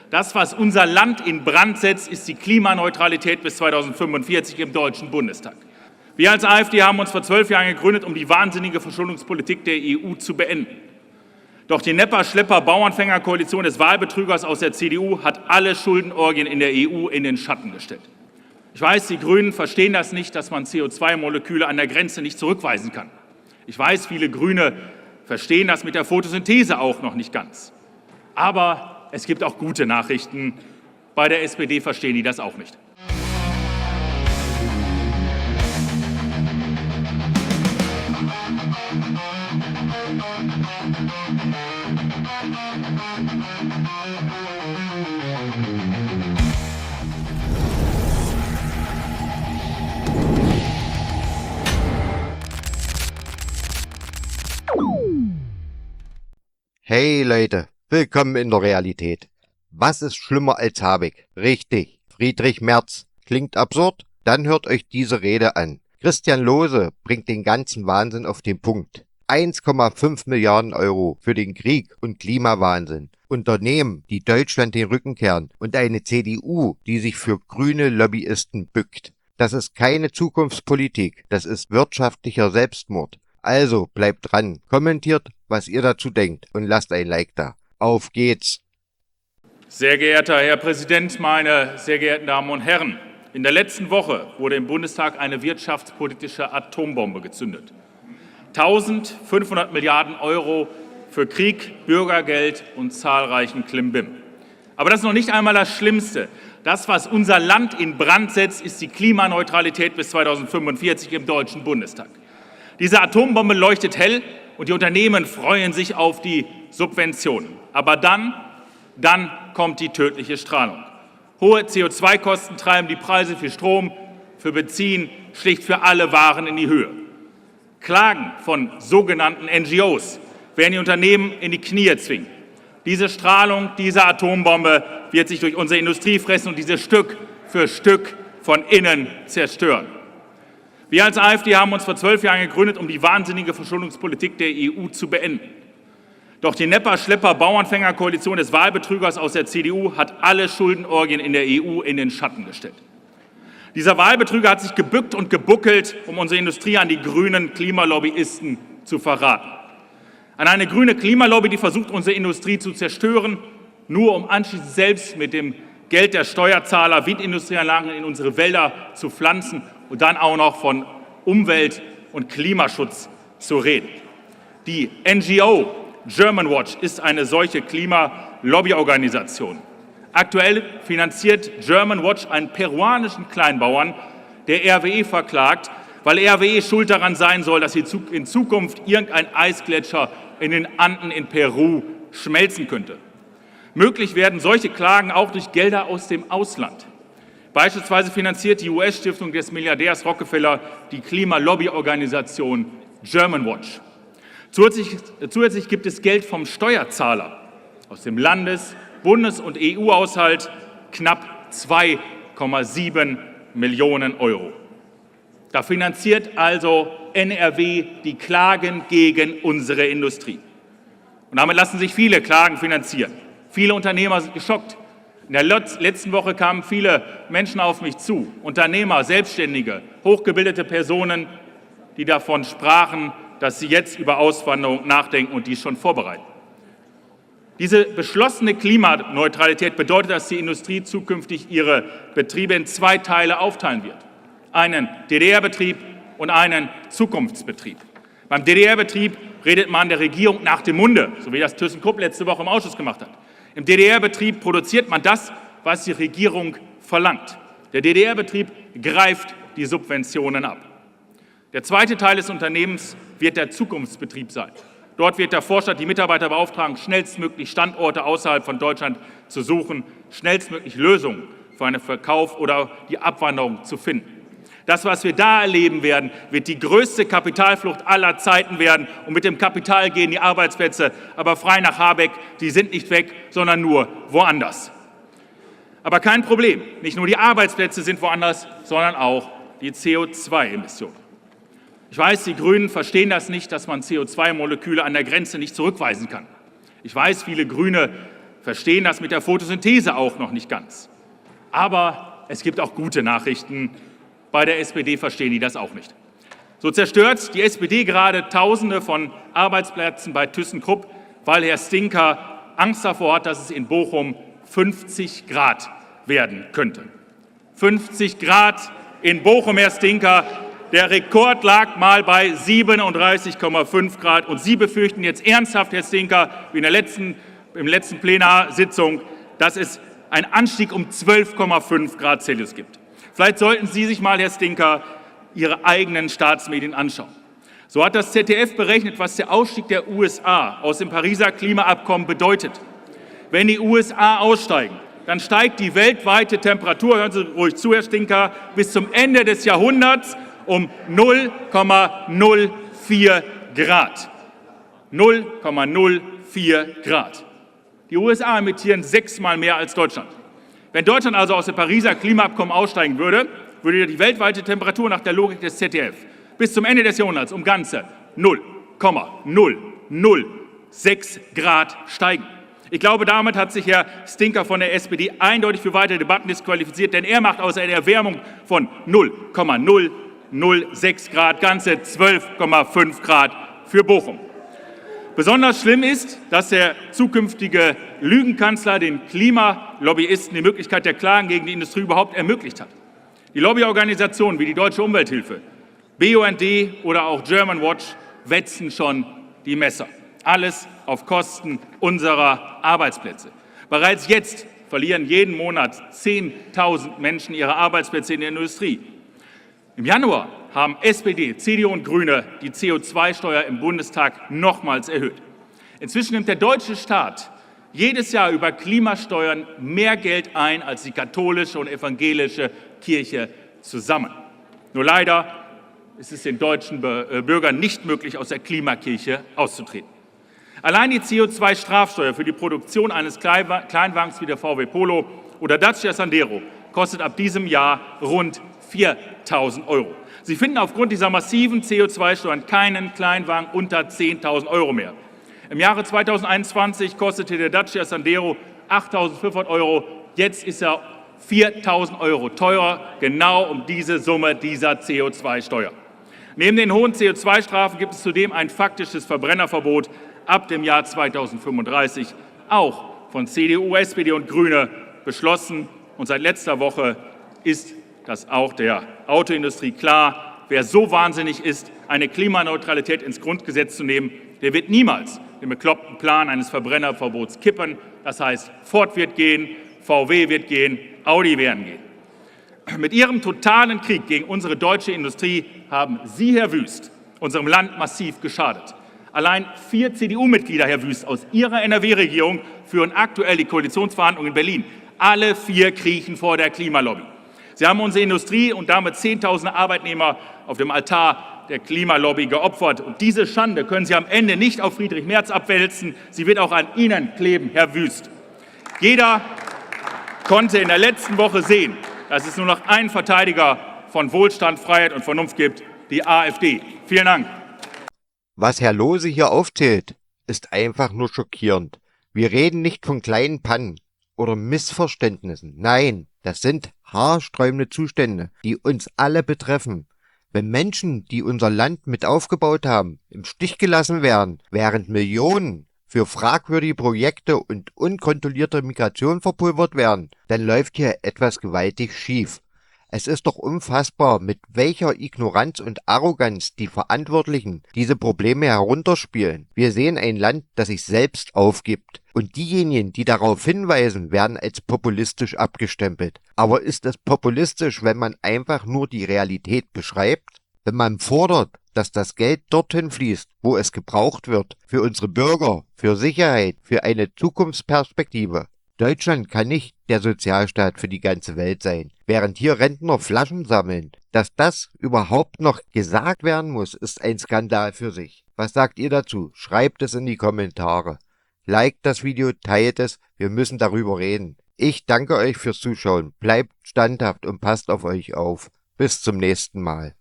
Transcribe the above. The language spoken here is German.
Das, was unser Land in Brand setzt, ist die Klimaneutralität bis 2045 im Deutschen Bundestag. Wir als AfD haben uns vor 12 Jahren gegründet, um die wahnsinnige Verschuldungspolitik der EU zu beenden. Doch die Nepper-Schlepper-Bauernfänger-Koalition des Wahlbetrügers aus der CDU hat alle Schuldenorgien in der EU in den Schatten gestellt. Ich weiß, die Grünen verstehen das nicht, dass man CO2-Moleküle an der Grenze nicht zurückweisen kann. Ich weiß, viele Grüne verstehen das mit der Photosynthese auch noch nicht ganz. Aber es gibt auch gute Nachrichten. Bei der SPD verstehen die das auch nicht. Hey Leute, willkommen in der Realität. Was ist schlimmer als Habeck? Richtig, Friedrich Merz. Klingt absurd? Dann hört euch diese Rede an. Christian Lohse bringt den ganzen Wahnsinn auf den Punkt. 1,5 Milliarden Euro für den Krieg und Klimawahnsinn. Unternehmen, die Deutschland den Rücken kehren und eine CDU, die sich für grüne Lobbyisten bückt. Das ist keine Zukunftspolitik, das ist wirtschaftlicher Selbstmord. Also bleibt dran, kommentiert, was ihr dazu denkt und lasst ein Like da. Auf geht's! Sehr geehrter Herr Präsident, meine sehr geehrten Damen und Herren! In der letzten Woche wurde im Bundestag eine wirtschaftspolitische Atombombe gezündet. 1.500 Milliarden Euro für Krieg, Bürgergeld und zahlreichen Klimbim. Aber das ist noch nicht einmal das Schlimmste. Das, was unser Land in Brand setzt, ist die Klimaneutralität bis 2045 im Deutschen Bundestag. Diese Atombombe leuchtet hell und die Unternehmen freuen sich auf die Subventionen. Aber dann kommt die tödliche Strahlung. Hohe CO2-Kosten treiben die Preise für Strom, für Benzin, schlicht für alle Waren in die Höhe. Klagen von sogenannten NGOs werden die Unternehmen in die Knie zwingen. Diese Strahlung, diese Atombombe wird sich durch unsere Industrie fressen und diese Stück für Stück von innen zerstören. Wir als AfD haben uns vor 12 Jahren gegründet, um die wahnsinnige Verschuldungspolitik der EU zu beenden. Doch die Nepper-Schlepper-Bauernfänger-Koalition des Wahlbetrügers aus der CDU hat alle Schuldenorgien in der EU in den Schatten gestellt. Dieser Wahlbetrüger hat sich gebückt und gebuckelt, um unsere Industrie an die grünen Klimalobbyisten zu verraten. An eine grüne Klimalobby, die versucht, unsere Industrie zu zerstören, nur um anschließend selbst mit dem Geld der Steuerzahler Windindustrieanlagen in unsere Wälder zu pflanzen und dann auch noch von Umwelt- und Klimaschutz zu reden. Die NGO Germanwatch ist eine solche Klimalobbyorganisation. Aktuell finanziert Germanwatch einen peruanischen Kleinbauern, der RWE verklagt, weil RWE schuld daran sein soll, dass in Zukunft irgendein Eisgletscher in den Anden in Peru schmelzen könnte. Möglich werden solche Klagen auch durch Gelder aus dem Ausland. Beispielsweise finanziert die US-Stiftung des Milliardärs Rockefeller die Klimalobbyorganisation Germanwatch. Zusätzlich gibt es Geld vom Steuerzahler aus dem Landes-, Bundes- und EU-Haushalt, knapp 2,7 Millionen Euro. Da finanziert also NRW die Klagen gegen unsere Industrie. Und damit lassen sich viele Klagen finanzieren. Viele Unternehmer sind geschockt. In der letzten Woche kamen viele Menschen auf mich zu, Unternehmer, Selbstständige, hochgebildete Personen, die davon sprachen, dass sie jetzt über Auswanderung nachdenken und dies schon vorbereiten. Diese beschlossene Klimaneutralität bedeutet, dass die Industrie zukünftig ihre Betriebe in zwei Teile aufteilen wird. Einen DDR-Betrieb und einen Zukunftsbetrieb. Beim DDR-Betrieb redet man der Regierung nach dem Munde, so wie das ThyssenKrupp letzte Woche im Ausschuss gemacht hat. Im DDR-Betrieb produziert man das, was die Regierung verlangt. Der DDR-Betrieb greift die Subventionen ab. Der zweite Teil des Unternehmens wird der Zukunftsbetrieb sein. Dort wird der Vorstand die Mitarbeiter beauftragen, schnellstmöglich Standorte außerhalb von Deutschland zu suchen, schnellstmöglich Lösungen für einen Verkauf oder die Abwanderung zu finden. Das, was wir da erleben werden, wird die größte Kapitalflucht aller Zeiten werden. Und mit dem Kapital gehen die Arbeitsplätze, aber frei nach Habeck, die sind nicht weg, sondern nur woanders. Aber kein Problem, nicht nur die Arbeitsplätze sind woanders, sondern auch die CO2-Emissionen. Ich weiß, die Grünen verstehen das nicht, dass man CO2-Moleküle an der Grenze nicht zurückweisen kann. Ich weiß, viele Grüne verstehen das mit der Photosynthese auch noch nicht ganz. Aber es gibt auch gute Nachrichten. Bei der SPD verstehen die das auch nicht. So zerstört die SPD gerade Tausende von Arbeitsplätzen bei ThyssenKrupp, weil Herr Stinker Angst davor hat, dass es in Bochum 50 Grad werden könnte. 50 Grad in Bochum, Herr Stinker. Der Rekord lag mal bei 37,5 Grad. Und Sie befürchten jetzt ernsthaft, Herr Stinker, wie in der letzten Plenarsitzung, dass es einen Anstieg um 12,5 Grad Celsius gibt. Vielleicht sollten Sie sich mal, Herr Stinker, Ihre eigenen Staatsmedien anschauen. So hat das ZDF berechnet, was der Ausstieg der USA aus dem Pariser Klimaabkommen bedeutet. Wenn die USA aussteigen, dann steigt die weltweite Temperatur, hören Sie ruhig zu, Herr Stinker, bis zum Ende des Jahrhunderts um 0,04 Grad. 0,04 Grad. Die USA emittieren 6-mal mehr als Deutschland. Wenn Deutschland also aus dem Pariser Klimaabkommen aussteigen würde, würde die weltweite Temperatur nach der Logik des ZDF bis zum Ende des Jahrhunderts um ganze 0,006 Grad steigen. Ich glaube, damit hat sich Herr Stinker von der SPD eindeutig für weitere Debatten disqualifiziert, denn er macht aus einer Erwärmung von 0,006 Grad ganze 12,5 Grad für Bochum. Besonders schlimm ist, dass der zukünftige Lügenkanzler den Klimalobbyisten die Möglichkeit der Klagen gegen die Industrie überhaupt ermöglicht hat. Die Lobbyorganisationen wie die Deutsche Umwelthilfe, BUND oder auch Germanwatch wetzen schon die Messer. Alles auf Kosten unserer Arbeitsplätze. Bereits jetzt verlieren jeden Monat 10.000 Menschen ihre Arbeitsplätze in der Industrie. Im Januar haben SPD, CDU und Grüne die CO2-Steuer im Bundestag nochmals erhöht. Inzwischen nimmt der deutsche Staat jedes Jahr über Klimasteuern mehr Geld ein als die katholische und evangelische Kirche zusammen. Nur leider ist es den deutschen Bürgern nicht möglich, aus der Klimakirche auszutreten. Allein die CO2-Strafsteuer für die Produktion eines Kleinwagens wie der VW Polo oder Dacia Sandero kostet ab diesem Jahr rund 4.000 €. Sie finden aufgrund dieser massiven CO2-Steuern keinen Kleinwagen unter 10.000 € mehr. Im Jahre 2021 kostete der Dacia Sandero 8.500 €. Jetzt ist er 4.000 € teurer, genau um diese Summe dieser CO2-Steuer. Neben den hohen CO2-Strafen gibt es zudem ein faktisches Verbrennerverbot ab dem Jahr 2035, auch von CDU, SPD und Grüne beschlossen. Und seit letzter Woche ist das auch der Autoindustrie klar. Wer so wahnsinnig ist, eine Klimaneutralität ins Grundgesetz zu nehmen, der wird niemals den bekloppten Plan eines Verbrennerverbots kippen. Das heißt, Ford wird gehen, VW wird gehen, Audi werden gehen. Mit Ihrem totalen Krieg gegen unsere deutsche Industrie haben Sie, Herr Wüst, unserem Land massiv geschadet. Allein 4 CDU-Mitglieder, Herr Wüst, aus Ihrer NRW-Regierung führen aktuell die Koalitionsverhandlungen in Berlin. Alle 4 kriechen vor der Klimalobby. Sie haben unsere Industrie und damit Zehntausende Arbeitnehmer auf dem Altar der Klimalobby geopfert. Und diese Schande können Sie am Ende nicht auf Friedrich Merz abwälzen. Sie wird auch an Ihnen kleben, Herr Wüst. Jeder konnte in der letzten Woche sehen, dass es nur noch einen Verteidiger von Wohlstand, Freiheit und Vernunft gibt, die AfD. Vielen Dank. Was Herr Lose hier aufzählt, ist einfach nur schockierend. Wir reden nicht von kleinen Pannen oder Missverständnissen. Nein, das sind haarsträubende Zustände, die uns alle betreffen. Wenn Menschen, die unser Land mit aufgebaut haben, im Stich gelassen werden, während Millionen für fragwürdige Projekte und unkontrollierte Migration verpulvert werden, dann läuft hier etwas gewaltig schief. Es ist doch unfassbar, mit welcher Ignoranz und Arroganz die Verantwortlichen diese Probleme herunterspielen. Wir sehen ein Land, das sich selbst aufgibt. Und diejenigen, die darauf hinweisen, werden als populistisch abgestempelt. Aber ist es populistisch, wenn man einfach nur die Realität beschreibt? Wenn man fordert, dass das Geld dorthin fließt, wo es gebraucht wird, für unsere Bürger, für Sicherheit, für eine Zukunftsperspektive? Deutschland kann nicht der Sozialstaat für die ganze Welt sein, während hier Rentner Flaschen sammeln. Dass das überhaupt noch gesagt werden muss, ist ein Skandal für sich. Was sagt ihr dazu? Schreibt es in die Kommentare. Liked das Video, teilt es, wir müssen darüber reden. Ich danke euch fürs Zuschauen, bleibt standhaft und passt auf euch auf. Bis zum nächsten Mal.